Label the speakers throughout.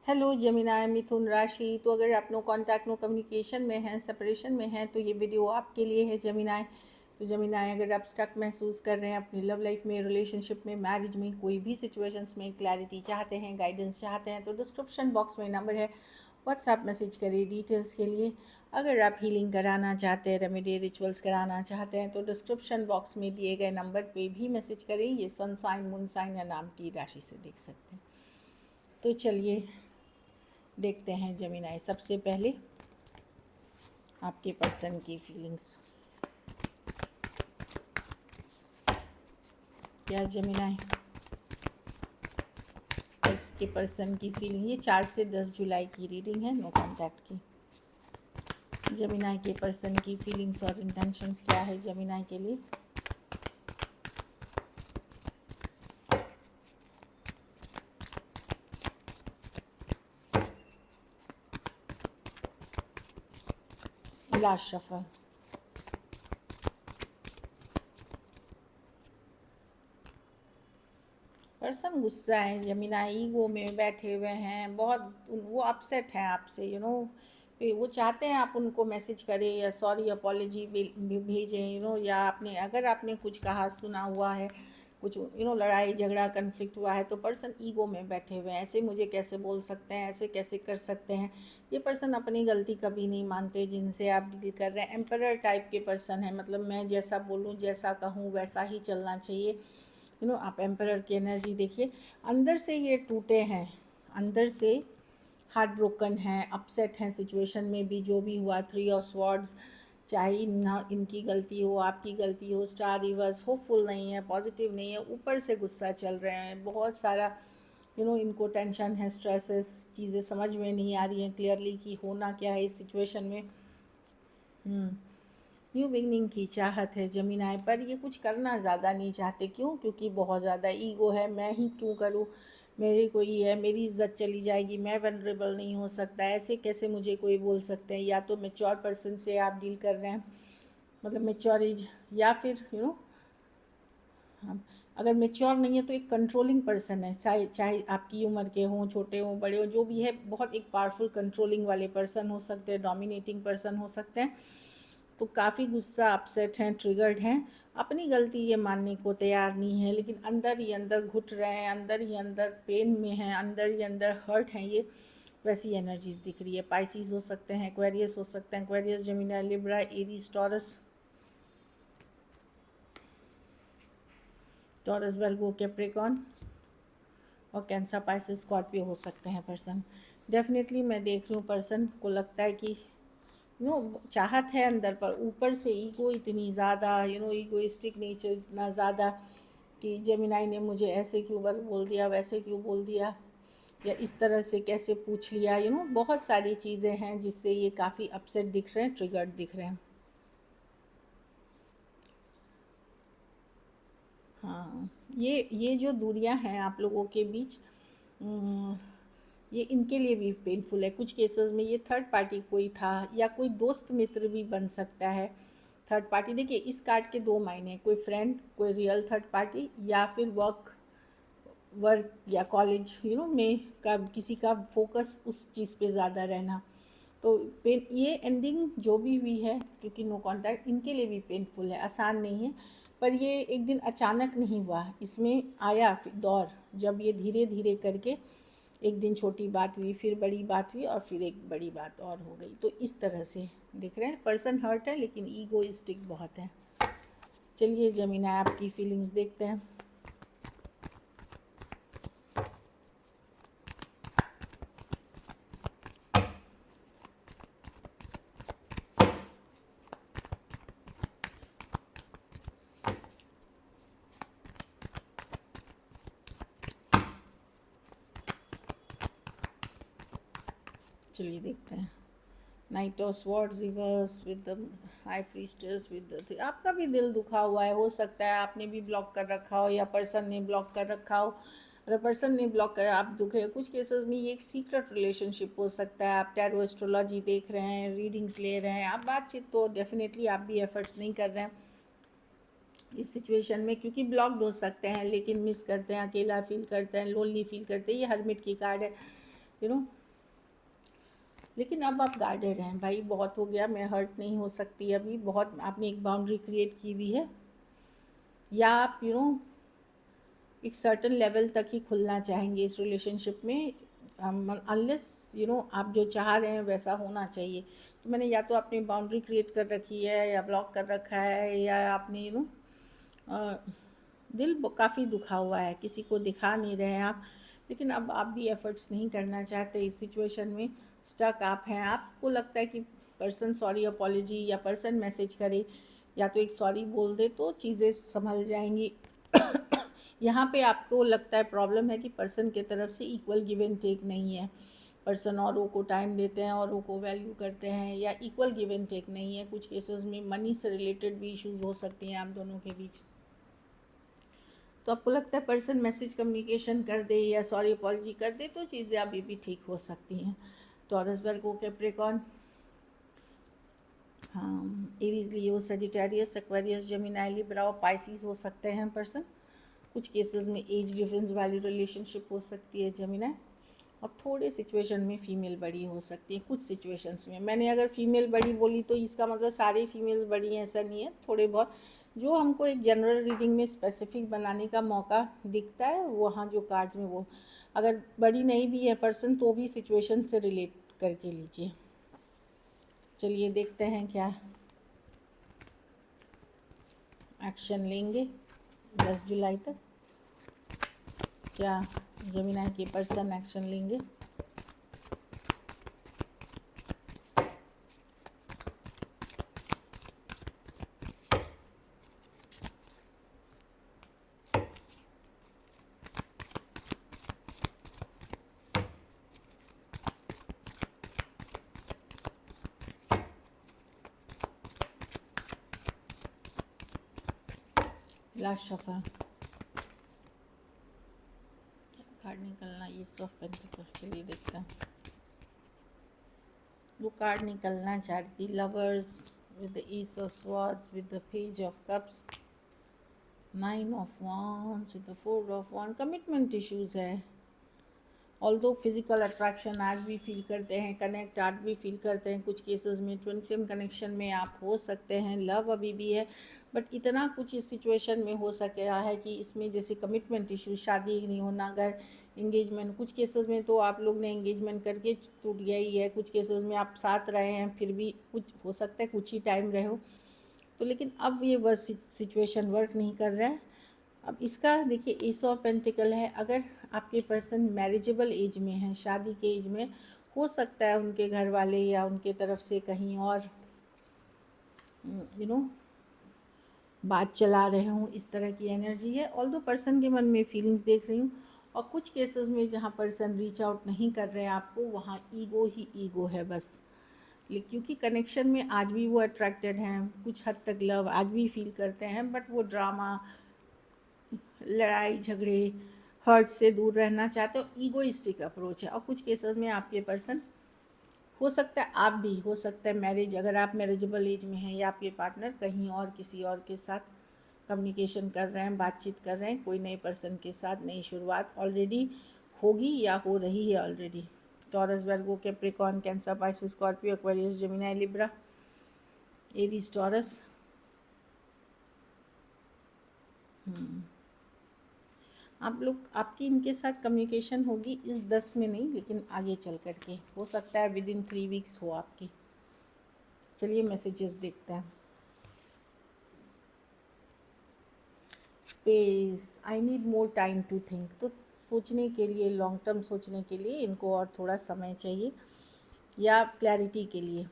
Speaker 1: Hello Gemini मिथुन राशि। तो अगर आप नो कांटेक्ट नो कम्युनिकेशन में हैं, सेपरेशन में हैं, तो ये वीडियो आपके लिए है जेमिनाई। तो जेमिनाई, अगर आप स्टक महसूस कर रहे हैं अपनी लव लाइफ में, रिलेशनशिप में, मैरिज में, कोई भी सिचुएशंस में क्लैरिटी चाहते हैं, गाइडेंस चाहते हैं, तो डिस्क्रिप्शन बॉक्स में नंबर है, व्हाट्सएप मैसेज करिए डिटेल्स के लिए। अगर आप हीलिंग कराना चाहते हैं, रेमेडी रिचुअल्स कराना चाहते हैं, तो डिस्क्रिप्शन बॉक्स में दिए गए नंबर पे भी मैसेज करें। ये सन साइन, मून साइन या नाम की राशि से देख सकते हैं। तो चलिए देखते हैं जेमिनाई। सबसे पहले आपके पर्सन की फीलिंग्स क्या जेमिनाई, इसके पर्सन की फीलिंग। ये 4 से 10 जुलाई की रीडिंग है, नो कॉन्टैक्ट की। जेमिनाई के पर्सन की फीलिंग्स और इंटेंशंस क्या है जेमिनाई के लिए। Last shuffle. पर्सन गुस्सा है जेमिनाई, ईगो में बैठे हुए हैं बहुत। वो अपसेट हैं आपसे, वो चाहते हैं आप उनको मैसेज करें या सॉरी अपॉलॉजी भेजें, या अगर आपने कुछ कहा सुना हुआ है, कुछ लड़ाई झगड़ा कन्फ्लिक्ट हुआ है, तो पर्सन ईगो में बैठे हुए हैं। ऐसे मुझे कैसे बोल सकते हैं, ऐसे कैसे कर सकते हैं। ये पर्सन अपनी गलती कभी नहीं मानते जिनसे आप डील कर रहे हैं। एम्परर टाइप के पर्सन है, मतलब मैं जैसा बोलूँ, जैसा कहूँ वैसा ही चलना चाहिए। आप एम्परर की एनर्जी देखिए। अंदर से ये टूटे हैं, अंदर से हार्ट ब्रोकन हैं, अपसेट हैं सिचुएशन में भी, जो भी हुआ। 3 ऑफ स्वॉर्ड्स, चाहे ना इनकी गलती हो, आपकी गलती हो। स्टार रिवर्स, होपफुल नहीं है, पॉजिटिव नहीं है, ऊपर से गुस्सा चल रहे हैं बहुत सारा। इनको टेंशन है, स्ट्रेसेस, चीज़ें समझ में नहीं आ रही हैं क्लियरली कि होना क्या है इस सिचुएशन में। न्यू बिगनिंग की चाहत है जेमिनाई, पर ये कुछ करना ज़्यादा नहीं चाहते। क्यों? क्योंकि बहुत ज़्यादा ईगो है। मैं ही क्यों करूँ, मेरे को ही है, मेरी इज्जत चली जाएगी, मैं वनरेबल नहीं हो सकता, ऐसे कैसे मुझे कोई बोल सकते हैं। या तो मेच्योर पर्सन से आप डील कर रहे हैं, मतलब मेच्योर एज, या फिर अगर मेच्योर नहीं है तो एक कंट्रोलिंग पर्सन है। चाहे चाहे आपकी उम्र के हों, छोटे हों, बड़े हों, जो भी है, बहुत एक पावरफुल कंट्रोलिंग वाले पर्सन हो सकते हैं, डोमिनेटिंग पर्सन हो सकते हैं। तो काफ़ी गुस्सा, अपसेट हैं, ट्रिगर्ड हैं। अपनी गलती ये मानने को तैयार नहीं है, लेकिन अंदर ही अंदर घुट रहे हैं, अंदर ही अंदर पेन में हैं, अंदर ही अंदर हर्ट हैं। ये वैसी एनर्जीज दिख रही है। पाइसिस हो सकते हैं, एक्वेरियस हो सकते हैं, Aquarius, Gemini, Libra, Aries, Taurus, Taurus, Virgo, Capricorn और कैंसर, पाइसिस, स्कॉर्पियो हो सकते हैं पर्सन। डेफिनेटली मैं देख रही हूँ पर्सन को लगता है कि चाहत है अंदर, पर ऊपर से ईगो इतनी ज़्यादा, ईगोइस्टिक नेचर इतना ज़्यादा कि जेमिनाई ने मुझे ऐसे क्यों बस बोल दिया, वैसे क्यों बोल दिया, या इस तरह से कैसे पूछ लिया। बहुत सारी चीज़ें हैं जिससे ये काफ़ी अपसेट दिख रहे हैं, ट्रिगर्ड दिख रहे हैं। हाँ, ये जो दूरियां हैं आप लोगों के बीच, ये इनके लिए भी पेनफुल है। कुछ केसेस में ये थर्ड पार्टी कोई था, या कोई दोस्त मित्र भी बन सकता है। थर्ड पार्टी, देखिए इस कार्ड के 2 मायने, कोई फ्रेंड, कोई रियल थर्ड पार्टी, या फिर वर्क वर्क या कॉलेज में का किसी का फोकस उस चीज़ पे ज़्यादा रहना। तो पेन, ये एंडिंग जो भी हुई है, क्योंकि नो कांटेक्ट इनके लिए भी पेनफुल है, आसान नहीं है। पर ये एक दिन अचानक नहीं हुआ, इसमें आया फिर दौर, जब ये धीरे धीरे करके एक दिन छोटी बात हुई, फिर बड़ी बात हुई, और फिर एक बड़ी बात और हो गई। तो इस तरह से देख रहे हैं पर्सन हर्ट है, लेकिन ईगोइस्टिक बहुत है। चलिए जमीना, आपकी फीलिंग्स देखते हैं। चलिए देखते हैं। Night of swords reverse with the high priestess with the, आपका भी दिल दुखा हुआ है। हो सकता है आपने भी ब्लॉक कर रखा हो, या पर्सन ने ब्लॉक कर रखा हो। अगर पर्सन ने ब्लॉक कर, आप दुखे। कुछ केसेस में ये एक सीक्रेट रिलेशनशिप हो सकता है। आप टैरो एस्ट्रोलॉजी देख रहे हैं, रीडिंग्स ले रहे हैं, आप बातचीत, तो डेफिनेटली आप भी एफर्ट्स नहीं कर रहे हैं इस सिचुएशन में, क्योंकि ब्लॉक्ड हो सकते हैं, लेकिन मिस करते हैं, अकेला फील करते हैं, लोनली फील करते हैं। ये हर्मिट की कार्ड है। You know. लेकिन अब आप गार्डेड हैं भाई, बहुत हो गया, मैं हर्ट नहीं हो सकती अभी, बहुत आपने एक बाउंड्री क्रिएट की हुई है, या आप एक सर्टन लेवल तक ही खुलना चाहेंगे इस रिलेशनशिप में, अनलेस आप जो चाह रहे हैं वैसा होना चाहिए। तो मैंने या तो आपने बाउंड्री क्रिएट कर रखी है, या ब्लॉक कर रखा है, या आपने दिल काफ़ी दुखा हुआ है, किसी को दिखा नहीं रहे हैं आप, लेकिन अब आप भी एफर्ट्स नहीं करना चाहते इस सिचुएशन में, स्टक आप हैं। आपको लगता है कि पर्सन सॉरी अपॉलॉजी, या पर्सन मैसेज करे, या तो एक सॉरी बोल दे तो चीज़ें संभल जाएंगी। यहाँ पे आपको लगता है प्रॉब्लम है कि पर्सन की तरफ से इक्वल गिव एंड टेक नहीं है, पर्सन औरों को टाइम देते हैं, औरों को वैल्यू करते हैं, या इक्वल गिव एंड टेक नहीं है। कुछ केसेस में मनी से रिलेटेड भी इश्यूज हो सकती हैं आप दोनों के बीच। तो आपको लगता है पर्सन मैसेज कम्युनिकेशन कर दे या सॉरी अपॉलॉजी कर दे तो चीज़ें अभी भी ठीक हो सकती हैं। टॉरस, वर्गो, कैप्रिकॉर्न, हाँ, एरीज, लियो, सजिटेरियस, एक्वेरियस, जेमिनी, लिब्रा और पाइसिस हो सकते हैं पर्सन। कुछ केसेस में एज डिफरेंस वाली रिलेशनशिप हो सकती है जेमिनी, और थोड़े सिचुएशन में फ़ीमेल बड़ी हो सकती है। कुछ सिचुएशंस में, मैंने अगर फ़ीमेल बड़ी बोली तो इसका मतलब सारी फीमेल्स बड़ी हैं ऐसा नहीं है, थोड़े बहुत जो हमको एक जनरल रीडिंग में स्पेसिफिक बनाने का मौका दिखता है, वहाँ जो कार्ड्स में वो अगर बड़ी नहीं भी है पर्सन तो भी सिचुएशन से रिलेट करके लीजिए। चलिए देखते हैं क्या एक्शन लेंगे 10 जुलाई तक, क्या जेमिनी के पर्सन एक्शन लेंगे। लास्ट शफल, क्या कार्ड निकलना, ईस्ट ऑफ पेंटिकल। चलिए देखते हैं वो कार्ड निकलना चाह रही थी। Lovers with the east of swords, with the page of cups, 9 of wands, with the 4 of wands। Commitment issues है, ऑल्दो फिजिकल अट्रैक्शन आज भी फील करते हैं, कनेक्ट आज भी फील करते हैं। कुछ केसेस में ट्विन फ्लेम कनेक्शन में आप हो सकते हैं, लव अभी भी है, बट इतना कुछ इस सिचुएशन में हो सका है कि इसमें जैसे कमिटमेंट इशू, शादी नहीं होना, घर एंगेजमेंट, कुछ केसेस में तो आप लोग ने एंगेजमेंट करके टूट गया ही है, कुछ केसेस में आप साथ रहे हैं फिर भी कुछ हो सकता है कुछ ही टाइम रहे हो, तो लेकिन अब ये वह सिचुएशन वर्क नहीं कर रहा है। अब इसका देखिए एस ऑफ पेंटिकल है, अगर आपके पर्सन मैरिजेबल एज में हैं, शादी के एज में, हो सकता है उनके घर वाले या उनके तरफ से कहीं और बात चला रहे हूँ, इस तरह की एनर्जी है। ऑल्दो पर्सन के मन में फीलिंग्स देख रही हूँ, और कुछ केसेस में जहाँ पर्सन रीच आउट नहीं कर रहे हैं आपको, वहाँ ईगो ही ईगो है बस। क्योंकि कनेक्शन में आज भी वो अट्रैक्टेड हैं, कुछ हद तक लव आज भी फील करते हैं, बट वो ड्रामा, लड़ाई झगड़े, हर्ट से दूर रहना चाहते हो, ईगोइस्टिक अप्रोच है। और कुछ केसेस में आपके पर्सन, हो सकता है आप भी, हो सकता है मैरिज, अगर आप मैरिजेबल एज में हैं, या आपके पार्टनर कहीं और किसी और के साथ कम्युनिकेशन कर रहे हैं, बातचीत कर रहे हैं, कोई नए पर्सन के साथ नई शुरुआत ऑलरेडी होगी या हो रही है already. Taurus, Virgo, Capricorn, Cancer, Pisces, Scorpio, Aquarius, Gemini, Libra, Aries, Taurus. आप लोग, आपकी इनके साथ कम्युनिकेशन होगी इस 10 में नहीं, लेकिन आगे चल कर के हो सकता है विद इन 3 वीक्स हो आपकी। चलिए मैसेजेस देखते हैं। Space, I need more time to think, तो सोचने के लिए, लॉन्ग टर्म सोचने के लिए इनको और थोड़ा समय चाहिए, या क्लैरिटी के लिए।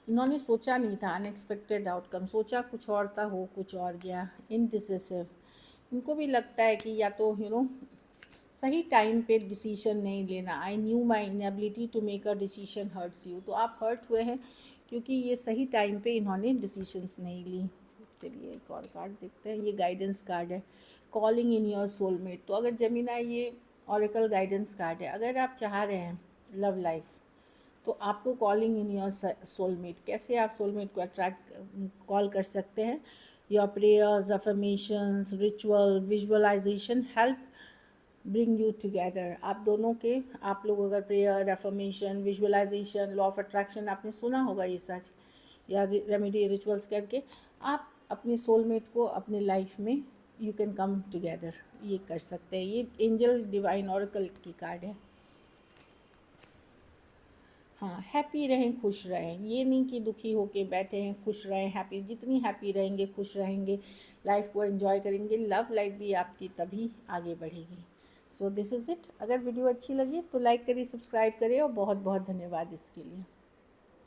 Speaker 1: इन्होंने सोचा नहीं था, अनएक्सपेक्टेड आउटकम, सोचा कुछ और था, हो कुछ और गया, इनडिसिसिव। इनको भी लगता है कि या तो सही टाइम पे डिसीजन नहीं लेना, I knew my inability to make a decision hurts you, तो आप हर्ट हुए हैं क्योंकि ये सही टाइम पे इन्होंने डिसीजंस नहीं ली। चलिए एक और कार्ड देखते हैं, ये गाइडेंस कार्ड है, कॉलिंग इन योर सोलमेट। तो अगर जमीना, ये ऑरेकल गाइडेंस कार्ड है, अगर आप चाह रहे हैं लव लाइफ, तो आपको कॉलिंग इन योर सोलमेट, कैसे आप सोलमेट को अट्रैक्ट कॉल कर सकते हैं। Your prayers, affirmations, ritual, visualisation help bring you together. आप दोनों के, आप लोग अगर prayer, affirmation, visualisation, law of attraction आपने सुना होगा ये सच, या रेमेडी रिचुअल्स करके आप अपने सोलमेट को अपने लाइफ में यू कैन कम टुगेदर, ये कर सकते हैं। ये एंजल डिवाइन ऑरेकल की कार्ड है। हाँ, हैप्पी रहें, खुश रहें, ये नहीं कि दुखी होके बैठे हैं, खुश रहें, हैप्पी, जितनी हैप्पी रहेंगे, खुश रहेंगे, लाइफ को एंजॉय करेंगे, लव लाइफ भी आपकी तभी आगे बढ़ेगी। So this is it. अगर वीडियो अच्छी लगी तो लाइक करिए, सब्सक्राइब करिए, और बहुत बहुत धन्यवाद इसके लिए।